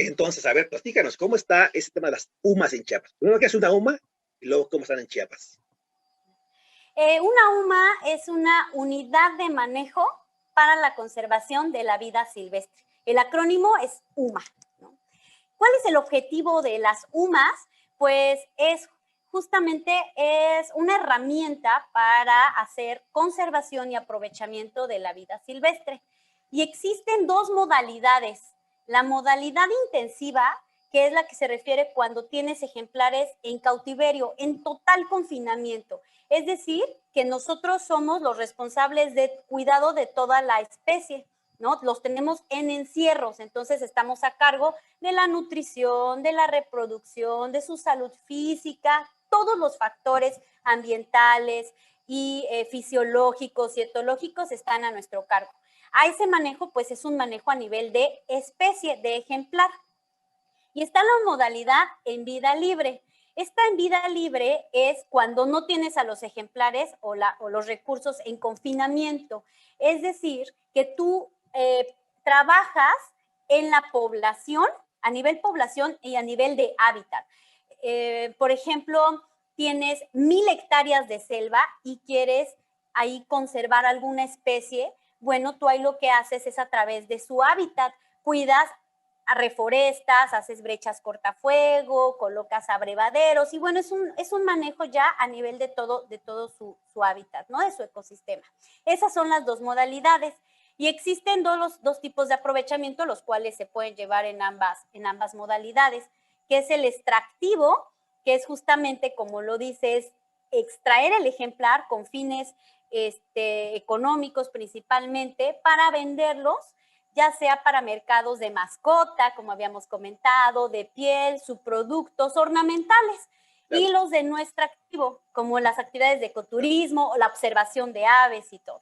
Entonces, a ver, platícanos, ¿cómo está ese tema de las humas en Chiapas? Primero, ¿qué es una huma? Y luego, ¿cómo están en Chiapas? Una UMA es una unidad de manejo para la conservación de la vida silvestre. El acrónimo es UMA, ¿no? ¿Cuál es el objetivo de las UMAs? Pues justamente es una herramienta para hacer conservación y aprovechamiento de la vida silvestre. Y existen dos modalidades. La modalidad intensiva, que es la que se refiere cuando tienes ejemplares en cautiverio, en total confinamiento. Es decir, que nosotros somos los responsables de cuidado de toda la especie, ¿no? Los tenemos en encierros, entonces estamos a cargo de la nutrición, de la reproducción, de su salud física, todos los factores ambientales y fisiológicos y etológicos están a nuestro cargo. A ese manejo, pues es un manejo a nivel de especie, de ejemplar. Y está la modalidad en vida libre. Esta en vida libre es cuando no tienes a los ejemplares o los recursos en confinamiento. Es decir, que tú trabajas en la población, a nivel población y a nivel de hábitat. Por ejemplo, tienes 1000 hectáreas de selva y quieres ahí conservar alguna especie. Bueno, tú ahí lo que haces es a través de su hábitat, cuidas, reforestas, haces brechas cortafuego, colocas abrevaderos y bueno, es un manejo ya a nivel de todo su hábitat, ¿no? De su ecosistema. Esas son las dos modalidades y existen dos tipos de aprovechamiento, los cuales se pueden llevar en ambas modalidades, que es el extractivo, que es justamente, como lo dices, extraer el ejemplar con fines económicos principalmente para venderlos, ya sea para mercados de mascota, como habíamos comentado, de piel, subproductos ornamentales, claro. Y los de no extractivo, como las actividades de ecoturismo o la observación de aves y todo.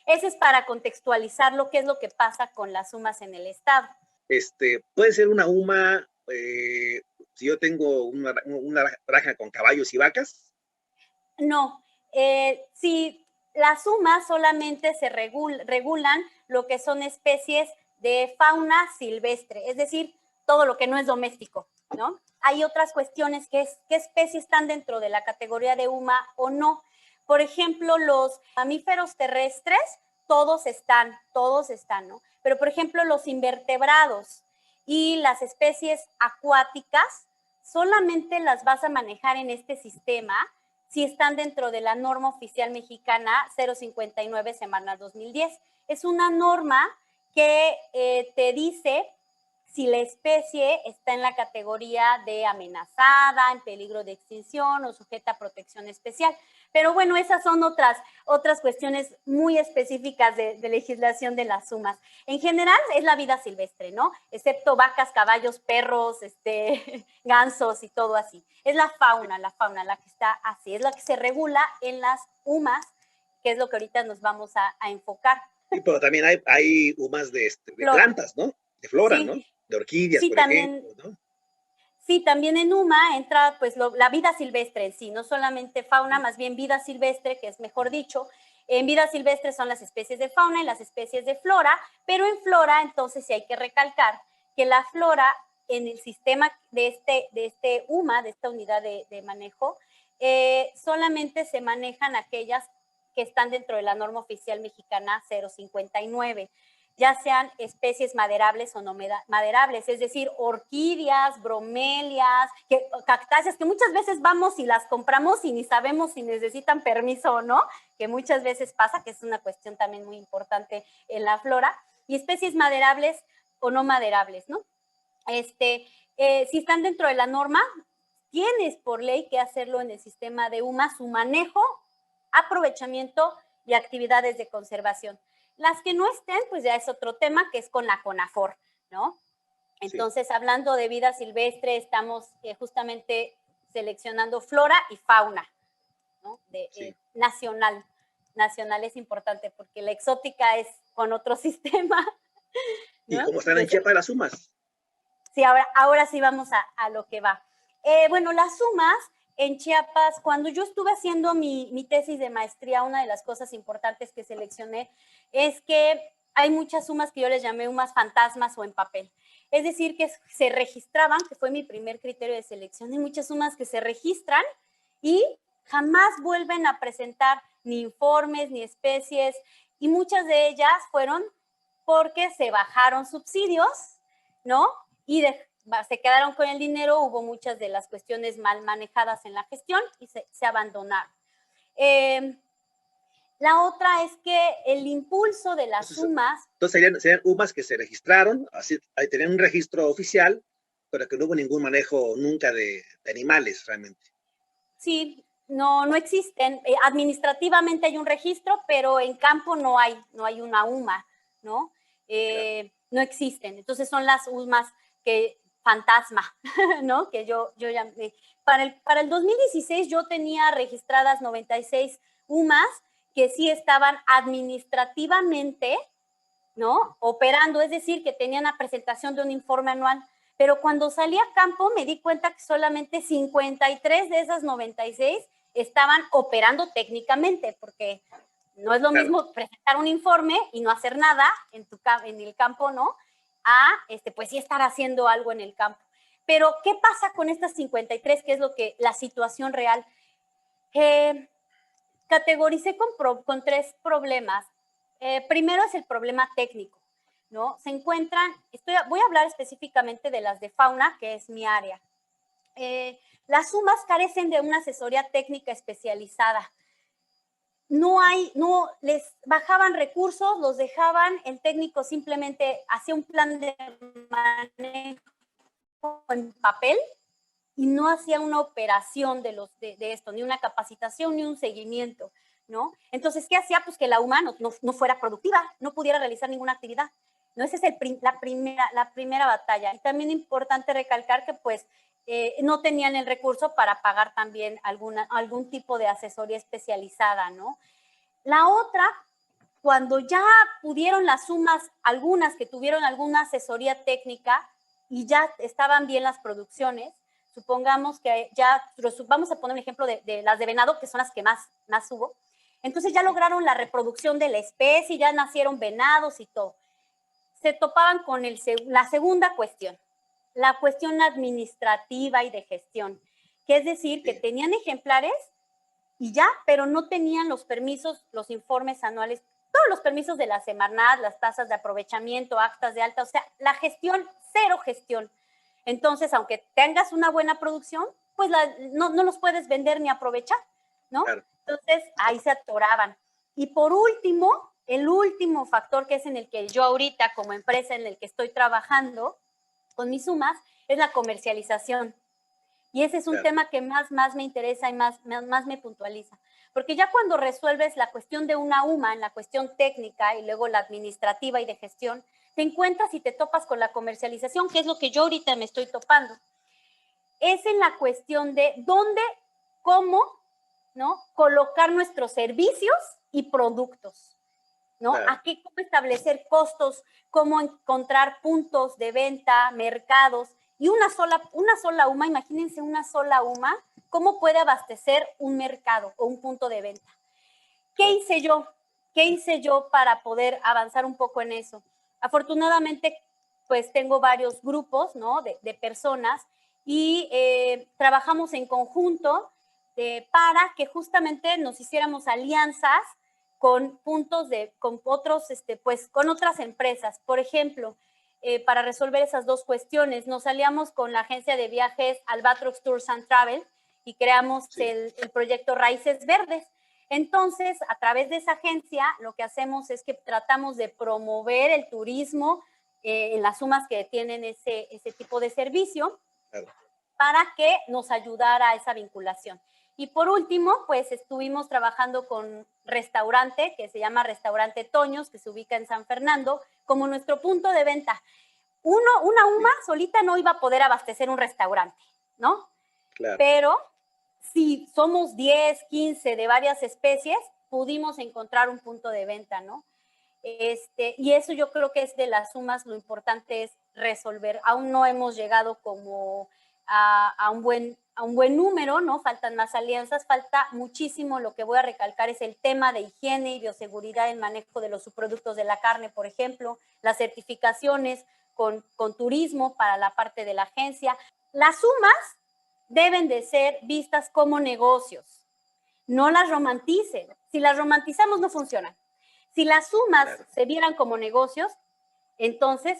Ese es para contextualizar lo que es lo que pasa con las humas en el estado. Puede ser una huma, si yo tengo una granja con caballos y vacas. No, si las humas solamente se regulan lo que son especies de fauna silvestre, es decir, todo lo que no es doméstico, ¿no? Hay otras cuestiones que es qué especies están dentro de la categoría de huma o no. Por ejemplo, los mamíferos terrestres, todos están, ¿no? Pero, por ejemplo, los invertebrados y las especies acuáticas solamente las vas a manejar en este sistema si están dentro de la norma oficial mexicana 059 semana 2010. Es una norma que te dice si la especie está en la categoría de amenazada, en peligro de extinción o sujeta a protección especial. Pero bueno, esas son otras cuestiones muy específicas de legislación de las humas. En general es la vida silvestre, ¿no? Excepto vacas, caballos, perros, gansos y todo así. Es la fauna la que está así, es la que se regula en las humas, que es lo que ahorita nos vamos a enfocar. Sí, pero también hay humas de plantas, ¿no? De flora, sí. ¿No? De orquídeas, sí, por ejemplo, ¿no? Sí, también en UMA entra pues la vida silvestre en sí, no solamente fauna, más bien vida silvestre, que es mejor dicho. En vida silvestre son las especies de fauna y las especies de flora, pero en flora entonces sí hay que recalcar que la flora en el sistema de este UMA, de esta unidad de manejo, solamente se manejan aquellas que están dentro de la norma oficial mexicana 059. Ya sean especies maderables o no maderables, es decir, orquídeas, bromelias, cactáceas, que muchas veces vamos y las compramos y ni sabemos si necesitan permiso o no, que muchas veces pasa, que es una cuestión también muy importante en la flora, y especies maderables o no maderables, ¿no? Si están dentro de la norma, tienes por ley que hacerlo en el sistema de UMA, su manejo, aprovechamiento y actividades de conservación. Las que no estén, pues ya es otro tema, que es con la CONAFOR, ¿no? Entonces, sí. Hablando de vida silvestre, estamos justamente seleccionando flora y fauna, ¿no? Sí. Nacional es importante porque la exótica es con otro sistema, ¿no? ¿Y cómo están en Chiapas las humas? Sí, ahora sí vamos a lo que va. Bueno, las humas en Chiapas, cuando yo estuve haciendo mi tesis de maestría, una de las cosas importantes que seleccioné es que hay muchas humas que yo les llamé humas fantasmas o en papel. Es decir, que se registraban, que fue mi primer criterio de selección, hay muchas UMAs que se registran y jamás vuelven a presentar ni informes, ni especies, y muchas de ellas fueron porque se bajaron subsidios, ¿no? Y se quedaron con el dinero, hubo muchas de las cuestiones mal manejadas en la gestión y se abandonaron. La otra es que el impulso de las UMAs... Entonces serían UMAs que se registraron, así, ahí tenían un registro oficial, pero que no hubo ningún manejo nunca de animales realmente. Sí, no existen. Administrativamente hay un registro, pero en campo no hay una UMA, ¿no? Claro. No existen. Entonces son las UMAs que fantasma, ¿no? Que yo llamé. Para el 2016 yo tenía registradas 96 UMAs que sí estaban administrativamente, ¿no? Operando, es decir, que tenían la presentación de un informe anual. Pero cuando salí a campo me di cuenta que solamente 53 de esas 96 estaban operando técnicamente, porque no es lo mismo presentar un informe y no hacer nada en el campo, ¿no? A, pues sí estar haciendo algo en el campo. Pero, ¿qué pasa con estas 53? ¿Qué es la situación real? Categoricé con 3 problemas. Primero es el problema técnico, ¿no? Se encuentran, voy a hablar específicamente de las de fauna, que es mi área. Las UMAs carecen de una asesoría técnica especializada. No les bajaban recursos, los dejaban, el técnico simplemente hacía un plan de manejo en papel y no hacía una operación de esto, ni una capacitación, ni un seguimiento, ¿no? Entonces, ¿qué hacía? Pues que la UMA no fuera productiva, no pudiera realizar ninguna actividad, ¿no? Esa es la primera batalla. Y también es importante recalcar que, pues, no tenían el recurso para pagar también algún tipo de asesoría especializada, ¿no? La otra, cuando ya pudieron las UMAs, algunas que tuvieron alguna asesoría técnica y ya estaban bien las producciones, supongamos que ya, vamos a poner un ejemplo de las de venado, que son las que más hubo. Entonces ya lograron la reproducción de la especie, ya nacieron venados y todo. Se topaban con la segunda cuestión, la cuestión administrativa y de gestión, que es decir, que tenían ejemplares y ya, pero no tenían los permisos, los informes anuales, todos los permisos de la Semarnat, las tasas de aprovechamiento, actas de alta, o sea, la gestión, cero gestión. Entonces, aunque tengas una buena producción, pues no los puedes vender ni aprovechar, ¿no? Claro. Entonces, ahí se atoraban. Y por último, el último factor que es en el que yo ahorita como empresa en el que estoy trabajando con mis UMAs es la comercialización. Y ese es un tema que más me interesa y más me puntualiza. Porque ya cuando resuelves la cuestión de una UMA en la cuestión técnica y luego la administrativa y de gestión, te encuentras y te topas con la comercialización, que es lo que yo ahorita me estoy topando. Es en la cuestión de dónde, cómo, ¿no? Colocar nuestros servicios y productos, ¿no? Claro. Cómo establecer costos, cómo encontrar puntos de venta, mercados, y una sola UMA, imagínense una sola UMA, ¿cómo puede abastecer un mercado o un punto de venta? ¿Qué hice yo? ¿Qué hice yo para poder avanzar un poco en eso? Afortunadamente, pues tengo varios grupos, ¿no? de personas y trabajamos en conjunto para que justamente nos hiciéramos alianzas con con otros, pues con otras empresas. Por ejemplo, para resolver esas dos cuestiones, nos aliamos con la agencia de viajes Albatross Tours and Travel y creamos el proyecto Raíces Verdes. Entonces, a través de esa agencia, lo que hacemos es que tratamos de promover el turismo en las UMAs que tienen ese tipo de servicio, claro, para que nos ayudara a esa vinculación. Y por último, pues estuvimos trabajando con restaurante, que se llama Restaurante Toños, que se ubica en San Fernando, como nuestro punto de venta. Una UMA solita no iba a poder abastecer un restaurante, ¿no? Claro. Pero si somos 10, 15 de varias especies, pudimos encontrar un punto de venta, ¿no? Y eso yo creo que es de las UMAs, lo importante es resolver. Aún no hemos llegado como a un buen número, ¿no? Faltan más alianzas, falta muchísimo. Lo que voy a recalcar es el tema de higiene y bioseguridad en manejo de los subproductos de la carne, por ejemplo, las certificaciones, con turismo para la parte de la agencia. Las UMAs deben de ser vistas como negocios. No las romanticen. Si las romantizamos, no funcionan. Si las UMAs se vieran como negocios, entonces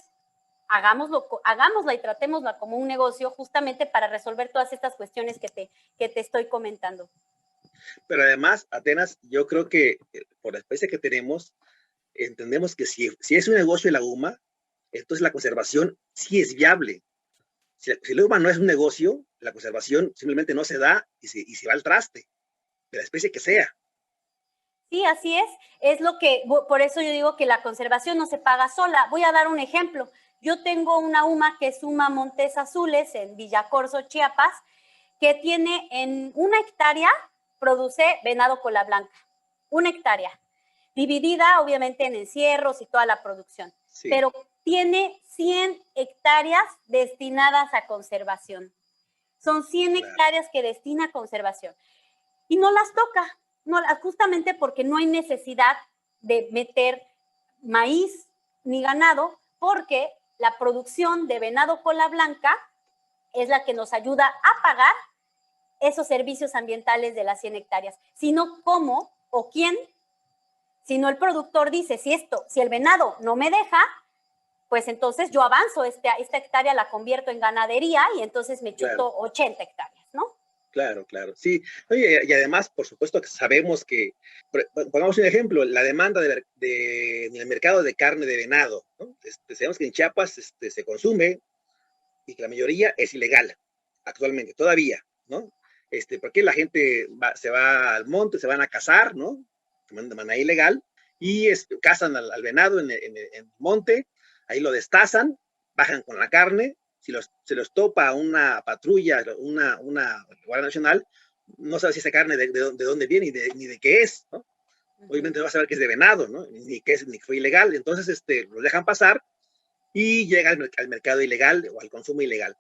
hagámosla y tratémosla como un negocio justamente para resolver todas estas cuestiones que te estoy comentando. Pero además, Atenas, yo creo que por la especie que tenemos, entendemos que si es un negocio la UMA, entonces la conservación sí es viable. Si la UMA no es un negocio, la conservación simplemente no se da y se va al traste, de la especie que sea. Sí, así es. Es lo que, por eso yo digo que la conservación no se paga sola. Voy a dar un ejemplo. Yo tengo una UMA que es UMA Montes Azules en Villacorso, Chiapas, que tiene en 1 hectárea, produce venado cola blanca. 1 hectárea. Dividida obviamente en encierros y toda la producción. Sí. Pero tiene 100 hectáreas destinadas a conservación. Son 100 hectáreas que destina a conservación. Y no las toca. No, justamente porque no hay necesidad de meter maíz ni ganado, porque la producción de venado cola blanca es la que nos ayuda a pagar esos servicios ambientales de las 100 hectáreas. Si no, ¿cómo o quién? Si no, el productor dice, si el venado no me deja, pues entonces yo avanzo, esta hectárea la convierto en ganadería y entonces me chuto 80 hectáreas, ¿no? Claro, claro, sí. Oye, y además, por supuesto que sabemos que, pongamos un ejemplo, la demanda en el mercado de carne de venado, ¿no? Sabemos que en Chiapas se consume y que la mayoría es ilegal actualmente, todavía, ¿no? Porque la gente se va al monte, se van a cazar, ¿no? De manera ilegal, y cazan al venado en el monte, ahí lo destazan, bajan con la carne. Si se los topa una patrulla, una Guardia Nacional, no sabe si esa carne de dónde viene ni de qué es, ¿no? Obviamente no va a saber que es de venado, ¿no? Ni que fue ilegal. Entonces, los dejan pasar y llega al mercado ilegal o al consumo ilegal.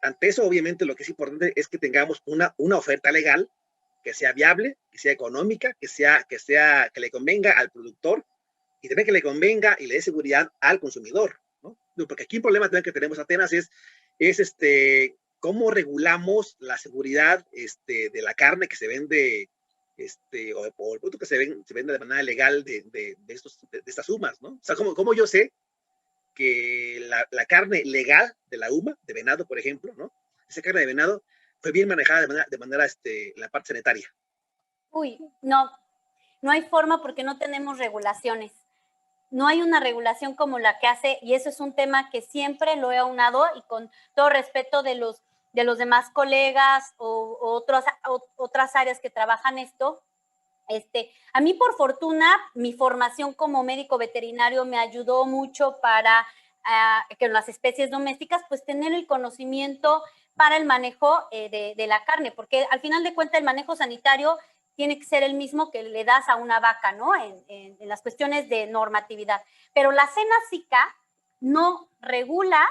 Ante eso, obviamente, lo que es importante es que tengamos una oferta legal que sea viable, que sea económica, que le convenga al productor y también que le convenga y le dé seguridad al consumidor, ¿no? Porque aquí un problema también que tenemos, Atenas, es cómo regulamos la seguridad de la carne que se vende, o el producto que se vende de manera legal de estas UMAs, ¿no? O sea, ¿cómo yo sé que la carne legal de la UMA, de venado, por ejemplo, ¿no? Esa carne de venado fue bien manejada de manera la parte sanitaria? Uy, no hay forma porque no tenemos regulaciones. No hay una regulación como la que hace, y eso es un tema que siempre lo he aunado y con todo respeto de los demás colegas o otras áreas que trabajan esto. A mí, por fortuna, mi formación como médico veterinario me ayudó mucho para que las especies domésticas, pues tener el conocimiento para el manejo de la carne, porque al final de cuentas el manejo sanitario tiene que ser el mismo que le das a una vaca, ¿no? En las cuestiones de normatividad. Pero la SENASICA no regula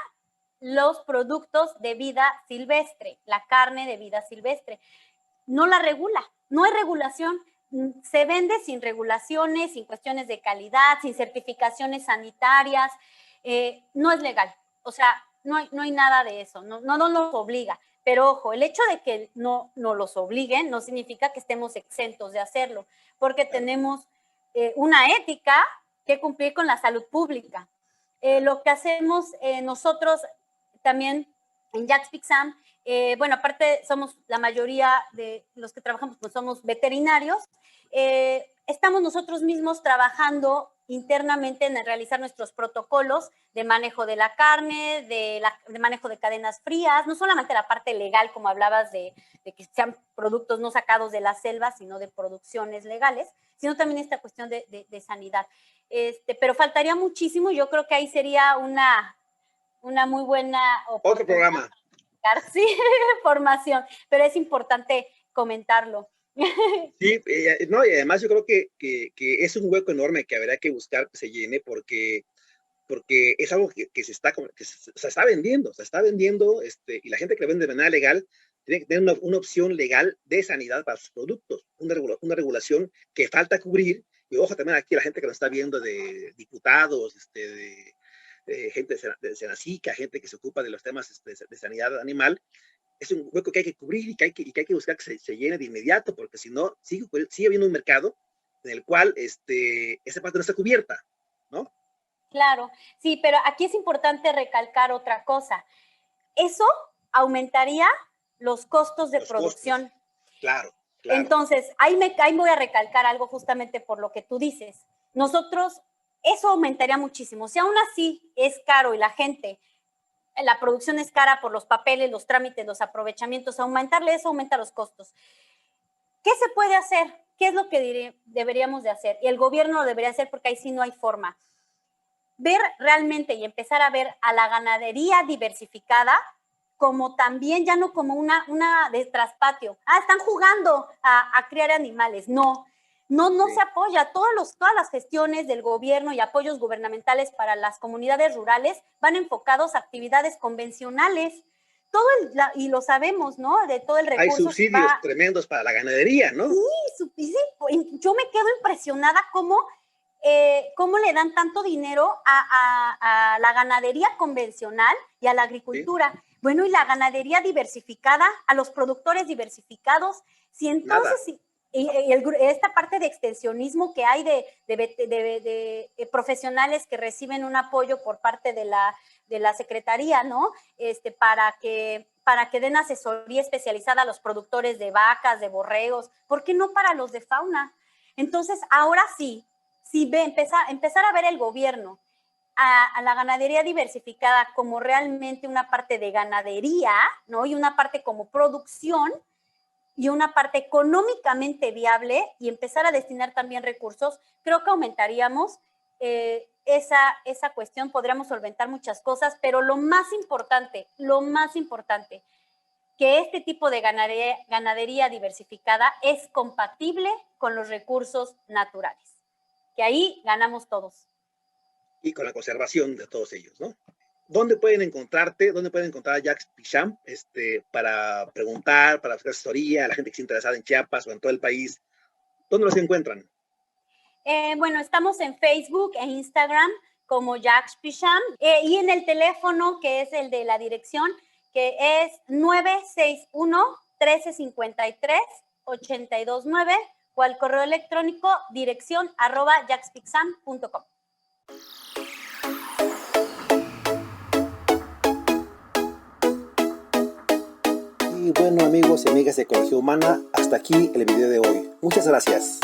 los productos de vida silvestre, la carne de vida silvestre. No la regula, no hay regulación. Se vende sin regulaciones, sin cuestiones de calidad, sin certificaciones sanitarias. No es legal. O sea, no hay nada de eso. No nos obliga. Pero ojo, el hecho de que no los obliguen no significa que estemos exentos de hacerlo, porque tenemos una ética que cumplir con la salud pública. Lo que hacemos nosotros también en Jaxpixam, bueno, aparte somos la mayoría de los que trabajamos, pues somos veterinarios, estamos nosotros mismos trabajando internamente en realizar nuestros protocolos de manejo de la carne, de manejo de cadenas frías, no solamente la parte legal, como hablabas de que sean productos no sacados de la selva, sino de producciones legales, sino también esta cuestión de sanidad. Pero faltaría muchísimo, yo creo que ahí sería una muy buena oportunidad. Otro programa. Sí, formación, pero es importante comentarlo. Sí, no, y además yo creo que es un hueco enorme que habrá que buscar que se llene porque es algo que se está vendiendo, y la gente que lo vende de manera legal tiene que tener una opción legal de sanidad para sus productos, una regulación que falta cubrir. Y ojo también aquí a la gente que nos está viendo, de diputados, gente de Senacica, gente que se ocupa de los temas de sanidad animal. Es un hueco que hay que cubrir y que hay que buscar que se llene de inmediato, porque si no, sigue habiendo un mercado en el cual esa parte no está cubierta, ¿no? Claro, sí, pero aquí es importante recalcar otra cosa. Eso aumentaría los costos de producción. Costos. Claro. Entonces, ahí voy a recalcar algo justamente por lo que tú dices. Nosotros, eso aumentaría muchísimo. Si aún así es caro y la producción es cara por los papeles, los trámites, los aprovechamientos, aumentarle eso aumenta los costos. ¿Qué se puede hacer? ¿Qué es lo que deberíamos de hacer? Y el gobierno lo debería hacer porque ahí sí no hay forma. Ver realmente y empezar a ver a la ganadería diversificada como también, ya no como una de traspatio. Están jugando a criar animales. No se apoya. Todas las gestiones del gobierno y apoyos gubernamentales para las comunidades rurales van enfocados a actividades convencionales. Y lo sabemos, ¿no? De todo el recurso. Hay subsidios tremendos para la ganadería, ¿no? Sí, yo me quedo impresionada cómo le dan tanto dinero a la ganadería convencional y a la agricultura. Sí. Bueno, y la ganadería diversificada, a los productores diversificados, si entonces esta parte de extensionismo que hay de profesionales que reciben un apoyo por parte de la Secretaría, ¿no? Para que den asesoría especializada a los productores de vacas, de borregos, ¿por qué no para los de fauna? Entonces, ahora sí, empezar a ver el gobierno a la ganadería diversificada como realmente una parte de ganadería, ¿no? Y una parte como producción y una parte económicamente viable y empezar a destinar también recursos, creo que aumentaríamos esa cuestión, podríamos solventar muchas cosas, pero lo más importante, que este tipo de ganadería diversificada es compatible con los recursos naturales, que ahí ganamos todos. Y con la conservación de todos ellos, ¿no? ¿Dónde pueden encontrarte? ¿Dónde pueden encontrar a Jacques Picham para preguntar, para hacer asesoría a la gente que está interesada en Chiapas o en todo el país? ¿Dónde los encuentran? Bueno, estamos en Facebook e Instagram como Jacques Picham y en el teléfono que es el de la dirección que es 961-1353-829 o al correo electrónico dirección@jackspixam.com. Y bueno, amigos y amigas de Ecología Humana, hasta aquí el video de hoy. Muchas gracias.